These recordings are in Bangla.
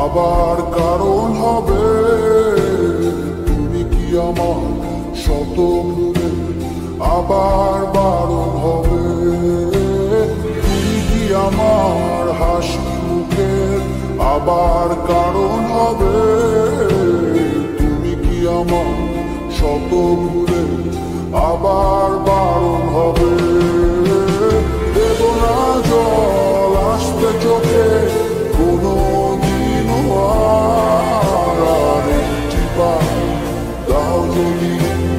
আবার কারণ হবে। তুমি কি আমার শত ভুলে আবার বারণ হবে। তুমি কি আমার হাসি মুখের আবার কারণ হবে। তুমি কি আমার শত ভুলে আবার বারণ হবে। দেব না জল আসতে চোখে কোনো দিনও আর একটি বার দাও যদি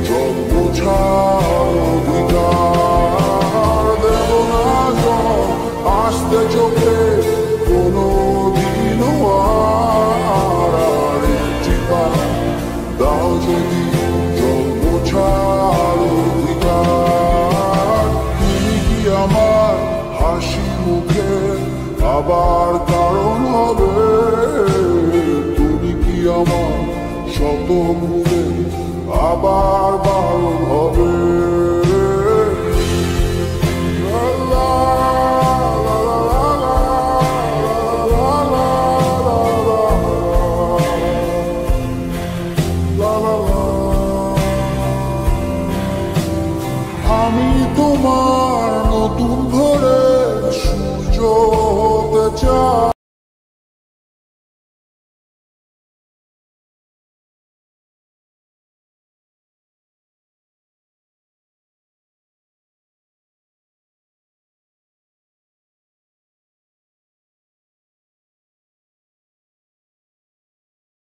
জল বোঝার অধিকার। দেব না জল আসতে চোখে কোনো দিনও আর একটি বার দাও যদি জল বোঝার অধিকার। তুমি কি আমার হাসি মুখে আবার কারণ হবে। তুমি কি আমার শত ভুলে আবার